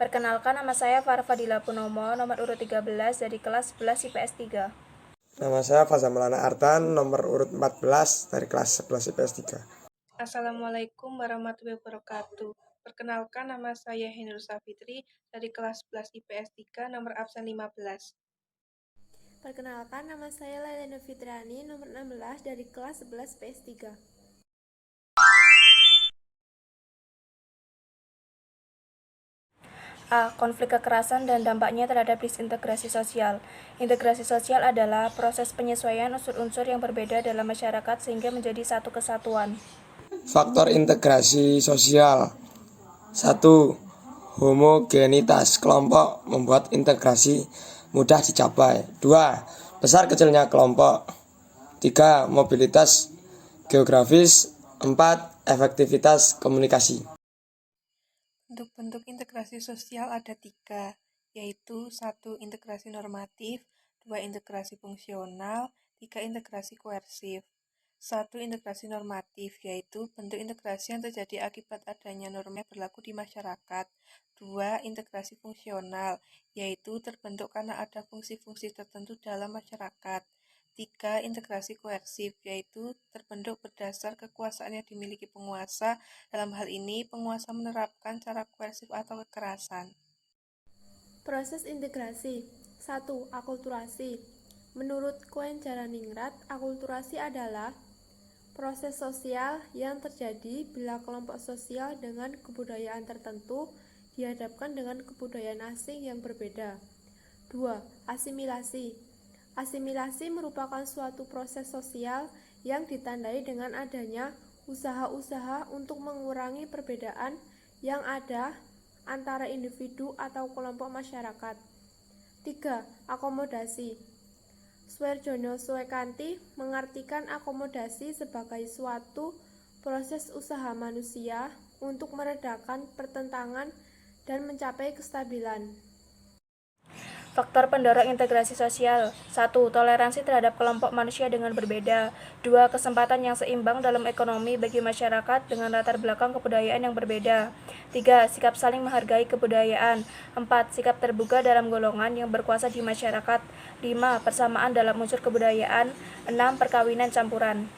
Perkenalkan, nama saya Farah Fadila Punomo, nomor urut 13 dari kelas 11 IPS 3. Nama saya Faza Maulana Artan, nomor urut 14 dari kelas 11 IPS 3. Assalamualaikum warahmatullahi wabarakatuh. Perkenalkan, nama saya Henur Safitri dari kelas 11 IPS 3, nomor absen 15. Perkenalkan, nama saya Laila Novitriani, nomor 16 dari kelas 11 IPS 3. A. Konflik kekerasan dan dampaknya terhadap disintegrasi sosial. Integrasi sosial adalah proses penyesuaian unsur-unsur yang berbeda dalam masyarakat sehingga menjadi satu kesatuan. Faktor integrasi sosial. 1. Homogenitas kelompok membuat integrasi mudah dicapai. 2. Besar kecilnya kelompok. 3. Mobilitas geografis. 4. Efektivitas komunikasi. Bentuk-bentuk integrasi sosial ada 3, yaitu 1. Integrasi normatif, 2. Integrasi fungsional, 3. Integrasi koersif. 1. Integrasi normatif, yaitu bentuk integrasi yang terjadi akibat adanya norma yang berlaku di masyarakat. 2. Integrasi fungsional, yaitu terbentuk karena ada fungsi-fungsi tertentu dalam masyarakat. 3. Integrasi koersif, yaitu terbentuk berdasar kekuasaan yang dimiliki penguasa. Dalam hal ini, penguasa menerapkan cara koersif atau kekerasan. Proses integrasi. 1. Akulturasi. Menurut Koen Jaraningrat, akulturasi adalah proses sosial yang terjadi bila kelompok sosial dengan kebudayaan tertentu dihadapkan dengan kebudayaan asing yang berbeda. 2. Asimilasi. Asimilasi merupakan suatu proses sosial yang ditandai dengan adanya usaha-usaha untuk mengurangi perbedaan yang ada antara individu atau kelompok masyarakat. 3. Akomodasi. Suerjono Suekanti mengartikan akomodasi sebagai suatu proses usaha manusia untuk meredakan pertentangan dan mencapai kestabilan. Faktor pendorong integrasi sosial. 1. Toleransi terhadap kelompok manusia dengan berbeda. 2. Kesempatan yang seimbang dalam ekonomi bagi masyarakat dengan latar belakang kebudayaan yang berbeda. 3. Sikap saling menghargai kebudayaan. 4. Sikap terbuka dalam golongan yang berkuasa di masyarakat. 5. Persamaan dalam unsur kebudayaan. 6. Perkawinan campuran.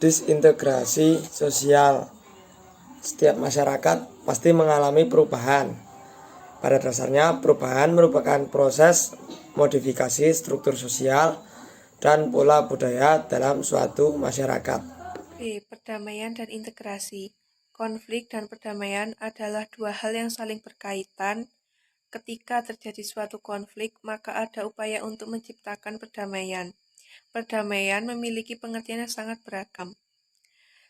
Disintegrasi sosial. Setiap masyarakat pasti mengalami perubahan. Pada dasarnya, perubahan merupakan proses modifikasi struktur sosial dan pola budaya dalam suatu masyarakat. B. Perdamaian dan integrasi. Konflik dan perdamaian adalah dua hal yang saling berkaitan. Ketika terjadi suatu konflik, maka ada upaya untuk menciptakan perdamaian. Perdamaian memiliki pengertian yang sangat beragam.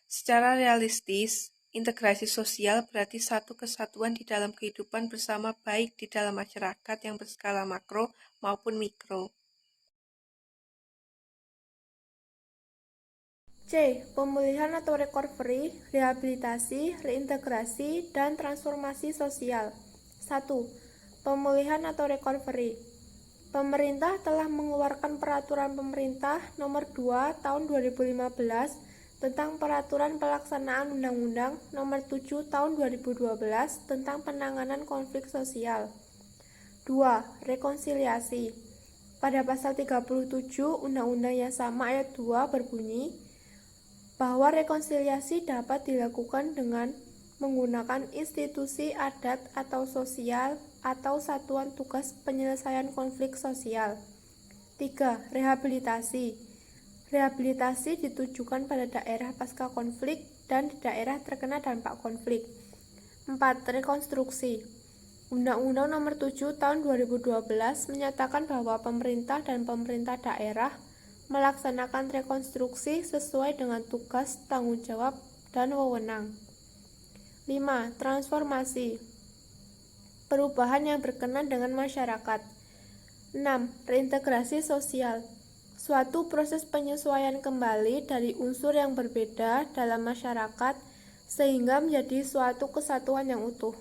Secara realistis, integrasi sosial berarti satu kesatuan di dalam kehidupan bersama, baik di dalam masyarakat yang berskala makro maupun mikro. C. Pemulihan atau recovery, rehabilitasi, reintegrasi, dan transformasi sosial. 1. Pemulihan atau recovery. Pemerintah telah mengeluarkan Peraturan Pemerintah Nomor 2 Tahun 2015 tentang Peraturan Pelaksanaan Undang-Undang Nomor 7 Tahun 2012 tentang Penanganan Konflik Sosial. 2. Rekonsiliasi. Pada pasal 37 Undang-Undang yang sama ayat 2 berbunyi bahwa rekonsiliasi dapat dilakukan dengan menggunakan institusi adat atau sosial atau satuan tugas penyelesaian konflik sosial. 3. Rehabilitasi. Rehabilitasi ditujukan pada daerah pasca konflik dan daerah terkena dampak konflik. 4. Rekonstruksi. Undang-Undang Nomor 7 Tahun 2012 menyatakan bahwa pemerintah dan pemerintah daerah melaksanakan rekonstruksi sesuai dengan tugas, tanggung jawab, dan wewenang. 5. Transformasi. Perubahan yang berkenan dengan masyarakat. 6. Reintegrasi sosial. Suatu proses penyesuaian kembali dari unsur yang berbeda dalam masyarakat sehingga menjadi suatu kesatuan yang utuh.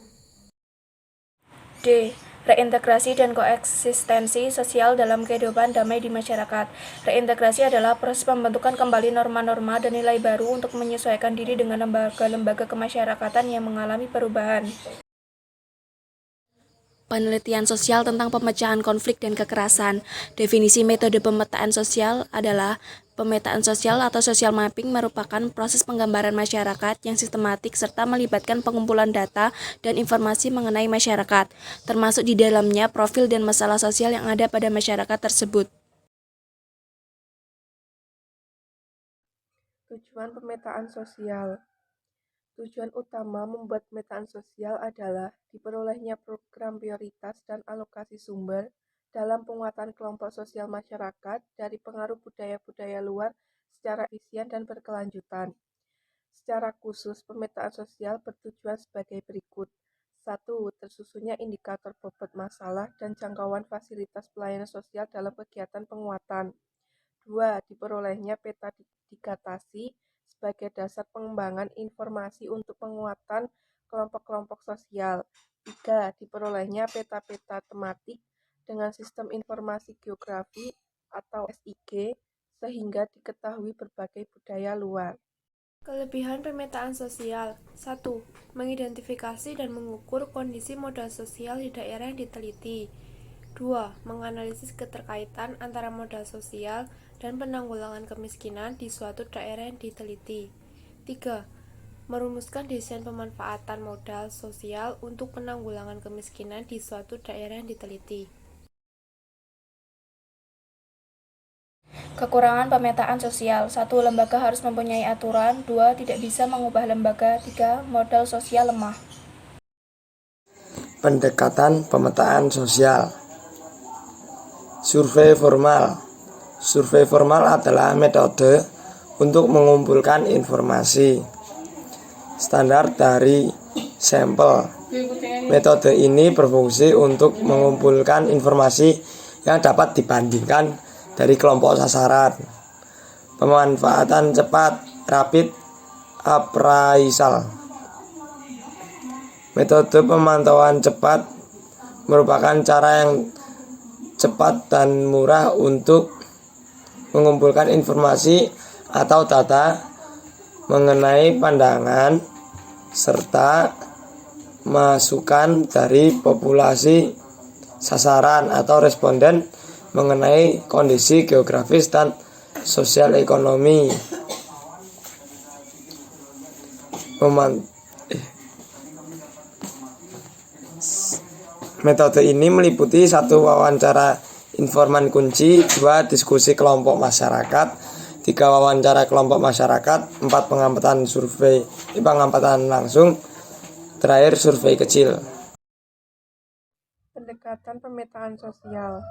D. Reintegrasi dan koeksistensi sosial dalam kehidupan damai di masyarakat. Reintegrasi adalah proses pembentukan kembali norma-norma dan nilai baru untuk menyesuaikan diri dengan lembaga-lembaga kemasyarakatan yang mengalami perubahan. Penelitian sosial tentang pemecahan konflik dan kekerasan. Definisi metode pemetaan sosial adalah pemetaan sosial atau social mapping merupakan proses penggambaran masyarakat yang sistematik serta melibatkan pengumpulan data dan informasi mengenai masyarakat, termasuk di dalamnya profil dan masalah sosial yang ada pada masyarakat tersebut. Tujuan pemetaan sosial. Tujuan utama membuat pemetaan sosial adalah diperolehnya program prioritas dan alokasi sumber dalam penguatan kelompok sosial masyarakat dari pengaruh budaya-budaya luar secara efisien dan berkelanjutan. Secara khusus, pemetaan sosial bertujuan sebagai berikut. 1. Tersusunnya indikator bobot masalah dan jangkauan fasilitas pelayanan sosial dalam kegiatan penguatan. 2. Diperolehnya peta digatasi sebagai dasar pengembangan informasi untuk penguatan kelompok-kelompok sosial. 3. Diperolehnya peta-peta tematik dengan sistem informasi geografi atau SIG sehingga diketahui berbagai budaya luar. Kelebihan pemetaan sosial. 1. Mengidentifikasi dan mengukur kondisi modal sosial di daerah yang diteliti. 2. Menganalisis keterkaitan antara modal sosial dan penanggulangan kemiskinan di suatu daerah yang diteliti. 3. Merumuskan desain pemanfaatan modal sosial untuk penanggulangan kemiskinan di suatu daerah yang diteliti. Kekurangan pemetaan sosial. 1. Lembaga harus mempunyai aturan. 2. Tidak bisa mengubah lembaga. 3. Modal sosial lemah. Pendekatan pemetaan sosial. Survei formal. Survei formal adalah metode untuk mengumpulkan informasi standar dari sampel. Metode ini berfungsi untuk mengumpulkan informasi yang dapat dibandingkan dari kelompok sasaran. Pemanfaatan cepat, rapid appraisal. Metode pemantauan cepat merupakan cara yang cepat dan murah untuk mengumpulkan informasi atau data mengenai pandangan serta masukan dari populasi sasaran atau responden mengenai kondisi geografis dan sosial ekonomi. Metode ini meliputi 1. Wawancara informan kunci, 2. Diskusi kelompok masyarakat, 3. Wawancara kelompok masyarakat, 4. Pengamatan langsung, terakhir survei kecil. Pendekatan pemetaan sosial.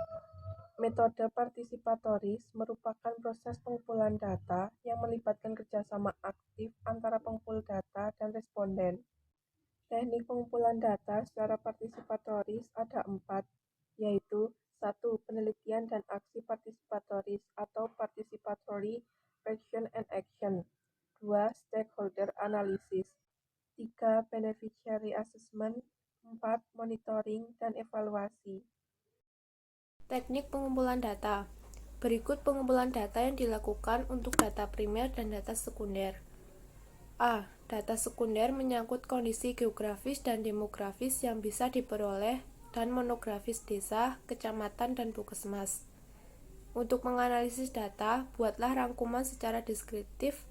Metode partisipatoris merupakan proses pengumpulan data yang melibatkan kerjasama aktif antara pengumpul data dan responden. Teknik pengumpulan data secara partisipatoris ada 4, yaitu 1. Penelitian dan aksi partisipatoris atau participatory question and action. 2. Stakeholder analysis. 3. Beneficiary assessment. 4. Monitoring dan evaluasi. Teknik pengumpulan data. Berikut pengumpulan data yang dilakukan untuk data primer dan data sekunder. A. Data sekunder menyangkut kondisi geografis dan demografis yang bisa diperoleh dan monografis desa, kecamatan, dan puskesmas. Untuk menganalisis data, buatlah rangkuman secara deskriptif,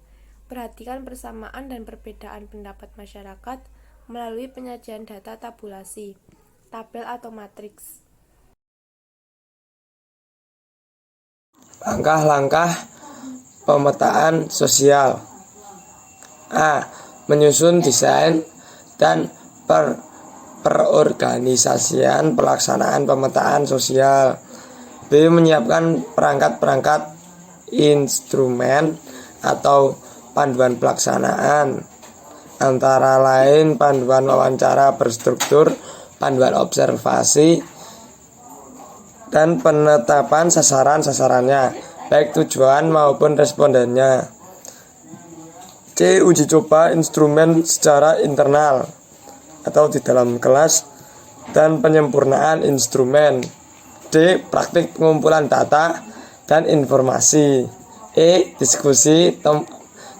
perhatikan persamaan dan perbedaan pendapat masyarakat melalui penyajian data tabulasi, tabel atau matriks. Langkah-langkah pemetaan sosial. A. Menyusun desain dan perorganisasian pelaksanaan pemetaan sosial. B. Menyiapkan perangkat-perangkat instrumen atau panduan pelaksanaan, antara lain panduan wawancara berstruktur, panduan observasi, dan penetapan sasaran-sasarannya, baik tujuan maupun respondennya. C. Uji coba instrumen secara internal atau di dalam kelas dan penyempurnaan instrumen. D. Praktik pengumpulan data dan informasi. E. Diskusi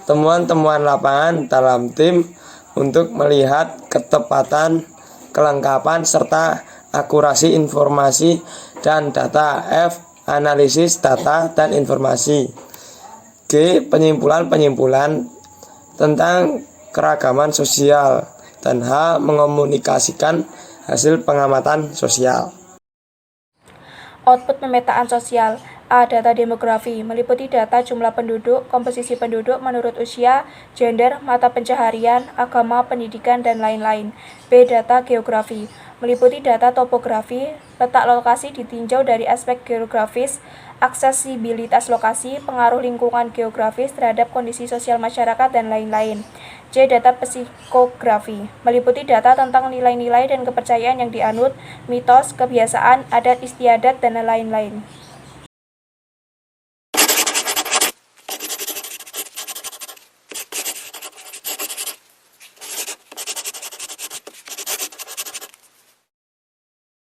temuan-temuan lapangan dalam tim untuk melihat ketepatan, kelengkapan, serta akurasi informasi dan data. F. Analisis data dan informasi. G. Penyimpulan-penyimpulan tentang keragaman sosial. Dan H. Mengomunikasikan hasil pengamatan sosial. Output pemetaan sosial. A. Data demografi, meliputi data jumlah penduduk, komposisi penduduk menurut usia, gender, mata pencaharian, agama, pendidikan, dan lain-lain. B. Data geografi, meliputi data topografi, letak lokasi ditinjau dari aspek geografis, aksesibilitas lokasi, pengaruh lingkungan geografis terhadap kondisi sosial masyarakat, dan lain-lain. C. Data psikografi, meliputi data tentang nilai-nilai dan kepercayaan yang dianut, mitos, kebiasaan, adat istiadat, dan lain-lain.